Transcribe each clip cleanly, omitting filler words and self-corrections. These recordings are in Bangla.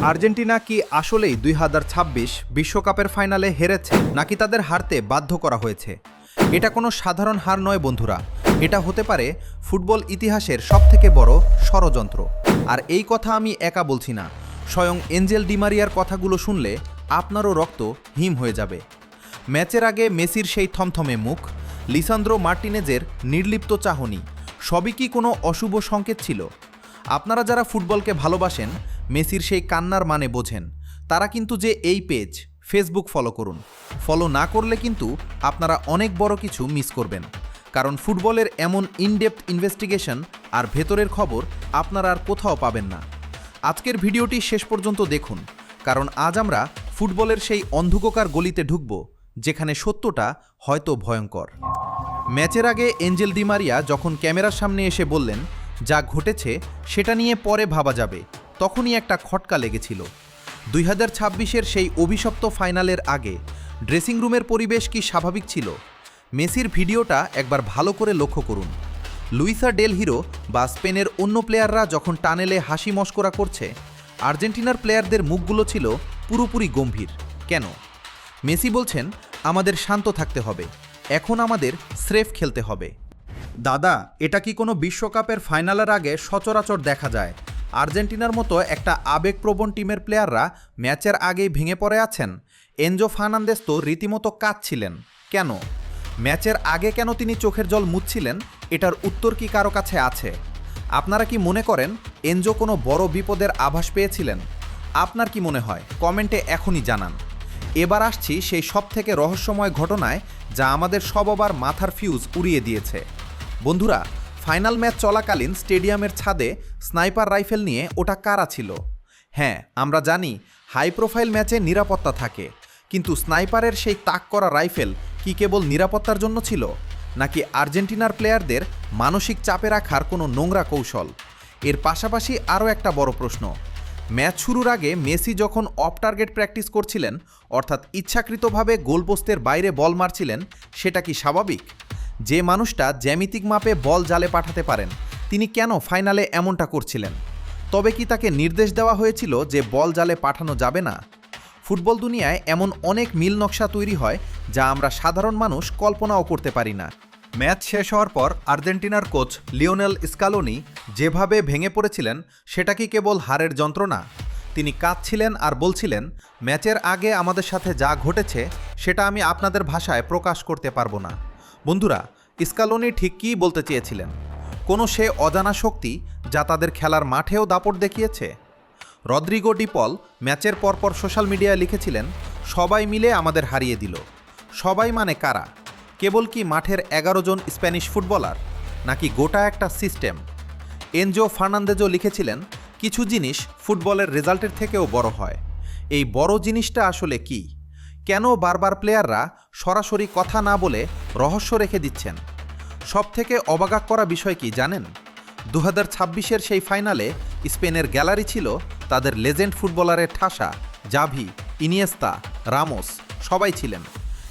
আর্জেন্টিনা কি আসলেই ২০২৬ বিশ্বকাপের ফাইনালে হেরেছে নাকি তাদের হারতে বাধ্য করা হয়েছে? এটা কোনো সাধারণ হার নয় বন্ধুরা, এটা হতে পারে ফুটবল ইতিহাসের সবথেকে বড় ষড়যন্ত্র। আর এই কথা আমি একা বলছি না, স্বয়ং এঞ্জেল ডি মারিয়ার কথাগুলো শুনলে আপনারও রক্ত হিম হয়ে যাবে। ম্যাচের আগে মেসির সেই থমথমে মুখ, লিসান্দ্রো মার্টিনেজের নির্লিপ্ত চাহনি, সবই কি কোনো অশুভ সংকেত ছিল? আপনারা যারা ফুটবলকে ভালোবাসেন, মেসির সেই কান্নার মানে বোঝেন, তারা কিন্তু যে এই পেজ ফেসবুক ফলো করুন। ফলো না করলে কিন্তু আপনারা অনেক বড় কিছু মিস করবেন, কারণ ফুটবলের এমন ইনডেপথ ইনভেস্টিগেশন আর ভেতরের খবর আপনারা আর কোথাও পাবেন না। আজকের ভিডিওটি শেষ পর্যন্ত দেখুন, কারণ আজ আমরা ফুটবলের সেই অন্ধকার গলিতে ঢুকব যেখানে সত্যটা হয়তো ভয়ঙ্কর। ম্যাচের আগে এঞ্জেল ডি মারিয়া যখন ক্যামেরার সামনে এসে বললেন, যা ঘটেছে সেটা নিয়ে পরে ভাবা যাবে, তখনই একটা খটকা লেগেছিল। ২০২৬-এর সেই অভিশপ্ত ফাইনালের আগে ড্রেসিং রুমের পরিবেশ কি স্বাভাবিক ছিল? মেসির ভিডিওটা একবার ভালো করে লক্ষ্য করুন। লুইসা ডেল হিরো বা স্পেনের অন্য প্লেয়াররা যখন টানেলে হাসি মস্করা করছে, আর্জেন্টিনার প্লেয়ারদের মুখগুলো ছিল পুরোপুরি গম্ভীর। কেন? মেসি বলছেন, আমাদের শান্ত থাকতে হবে, এখন আমাদের স্রেফ খেলতে হবে। দাদা, এটা কি কোনো বিশ্বকাপের ফাইনালের আগে সচরাচর দেখা যায়? আর্জেন্টিনার মতো একটা আবেগপ্রবণ টিমের প্লেয়াররা ম্যাচের আগেই ভেঙে পড়ে আছেন। এনজো ফার্নান্দেজ তো রীতিমতো কাঁদছিলেন। কেন? ম্যাচের আগে কেন তিনি চোখের জল মুছছিলেন, এটার উত্তর কি কারো কাছে আছে? আপনারা কি মনে করেন এনজো কোনো বড় বিপদের আভাস পেয়েছিলেন? আপনার কি মনে হয় কমেন্টে এখনই জানান। এবার আসছি সেই সবথেকে রহস্যময় ঘটনায়, যা আমাদের সবার মাথার ফিউজ উড়িয়ে দিয়েছে। বন্ধুরা, ফাইনাল ম্যাচ চলাকালীন স্টেডিয়ামের ছাদে স্নাইপার রাইফেল নিয়ে ওটা কারা ছিল? হ্যাঁ, আমরা জানি হাই প্রোফাইল ম্যাচে নিরাপত্তা থাকে, কিন্তু স্নাইপারের সেই তাক করা রাইফেল কি কেবল নিরাপত্তার জন্য ছিল, নাকি আর্জেন্টিনার প্লেয়ারদের মানসিক চাপে রাখার কোনো নোংরা কৌশল? এর পাশাপাশি আরও একটা বড় প্রশ্ন, ম্যাচ শুরুর আগে মেসি যখন অফ টার্গেট প্র্যাকটিস করছিলেন, অর্থাৎ ইচ্ছাকৃতভাবে গোলপোস্টের বাইরে বল মারছিলেন, সেটা কি স্বাভাবিক? যে মানুষটা জ্যামিতিক মাপে বল জালে পাঠাতে পারেন, তিনি কেন ফাইনালে এমনটা করছিলেন? তবে কি তাকে নির্দেশ দেওয়া হয়েছিল যে বল জালে পাঠানো যাবে না? ফুটবল দুনিয়ায় এমন অনেক মিল নকশা তৈরি হয় যা আমরা সাধারণ মানুষ কল্পনাও করতে পারি না। ম্যাচ শেষ হওয়ার পর আর্জেন্টিনার কোচ লিওনেল স্কালোনি যেভাবে ভেঙে পড়েছিলেন, সেটা কি কেবল হারের যন্ত্রণা? তিনি কাঁদছিলেন আর বলছিলেন, ম্যাচের আগে আমাদের সাথে যা ঘটেছে সেটা আমি আপনাদের ভাষায় প্রকাশ করতে পারবো না। বন্ধুরা, স্কালোনি ঠিক কী বলতে চেয়েছিলেন? কোনো সে অজানা শক্তি যা তাদের খেলার মাঠেও দাপট দেখিয়েছে? রদ্রিগো ডি পল ম্যাচের পরপর সোশ্যাল মিডিয়ায় লিখেছিলেন, সবাই মিলে আমাদের হারিয়ে দিল। সবাই মানে কারা? কেবল কি মাঠের 11 জন স্প্যানিশ ফুটবলার, নাকি গোটা একটা সিস্টেম? এনজো ফার্নান্দেজও লিখেছিলেন, কিছু জিনিস ফুটবলের রেজাল্টের থেকেও বড় হয়। এই বড় জিনিসটা আসলে কি? কেন বারবার প্লেয়াররা সরাসরি কথা না বলে রহস্য রেখে দিচ্ছেন? সবথেকে অবাক করা বিষয় কি জানেন? ২০২৬-এর সেই ফাইনালে স্পেনের গ্যালারি ছিল তাদের লেজেন্ড ফুটবলারের ঠাসা। জাভি, ইনিয়েস্তা, রামোস সবাই ছিলেন,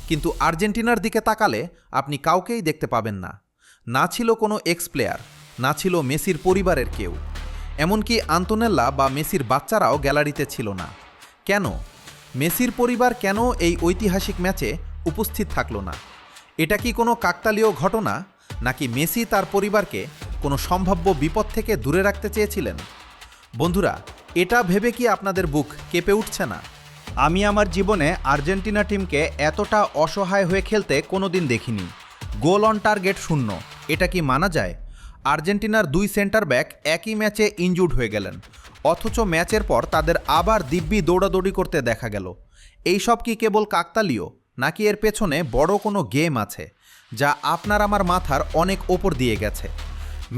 কিন্তু আর্জেন্টিনার দিকে তাকালে আপনি কাউকেই দেখতে পাবেন না। না ছিল কোনো এক্স প্লেয়ার, না ছিল মেসির পরিবারের কেউ, এমনকি আন্তোনেল্লা বা মেসির বাচ্চারাও গ্যালারিতে ছিল না। কেন? মেসির পরিবার কেন এই ঐতিহাসিক ম্যাচে উপস্থিত থাকলো না? এটা কি কোনো কাকতালীয় ঘটনা, নাকি মেসি তার পরিবারকে কোনো সম্ভাব্য বিপদ থেকে দূরে রাখতে চেয়েছিলেন? বন্ধুরা, এটা ভেবে কি আপনাদের বুক কেঁপে উঠছে না? আমি আমার জীবনে আর্জেন্টিনা টিমকে এতটা অসহায় হয়ে খেলতে কোনোদিন দেখিনি। গোল অন টার্গেট 0, এটা কি মানা যায়? আর্জেন্টিনার 2 সেন্টার ব্যাক একই ম্যাচে ইনজুর্ড হয়ে গেলেন, অথচ ম্যাচের পর তাদের আবার দিব্যি দৌড়াদৌড়ি করতে দেখা গেল। এইসব কি কেবল কাকতালীয়, নাকি এর পেছনে বড় কোনো গেম আছে যা আপনার আমার মাথার অনেক ওপর দিয়ে গেছে?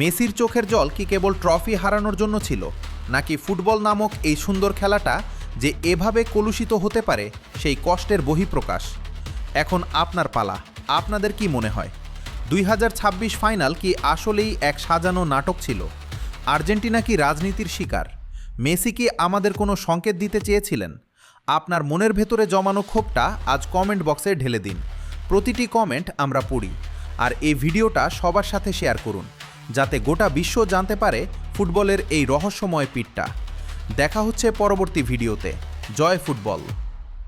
মেসির চোখের জল কি কেবল ট্রফি হারানোর জন্য ছিল, নাকি ফুটবল নামক এই সুন্দর খেলাটা যে এভাবে কলুষিত হতে পারে সেই কষ্টের বহিঃপ্রকাশ? এখন আপনার পালা, আপনাদের কি মনে হয়? ২০২৬ ফাইনাল কি আসলেই এক সাজানো নাটক ছিল? আর্জেন্টিনা কি রাজনীতির শিকার? মেসি কি আমাদের কোনো সংকেত দিতে চেয়েছিলেন? আপনার মনের ভেতরে জমানো ক্ষোভটা আজ কমেন্ট বক্সে ঢেলে দিন। প্রতিটি কমেন্ট আমরা পড়ি, আর এই ভিডিওটা সবার সাথে শেয়ার করুন, যাতে গোটা বিশ্ব জানতে পারে ফুটবলের এই রহস্যময় পিঠটা। দেখা হচ্ছে পরবর্তী ভিডিওতে। জয় ফুটবল।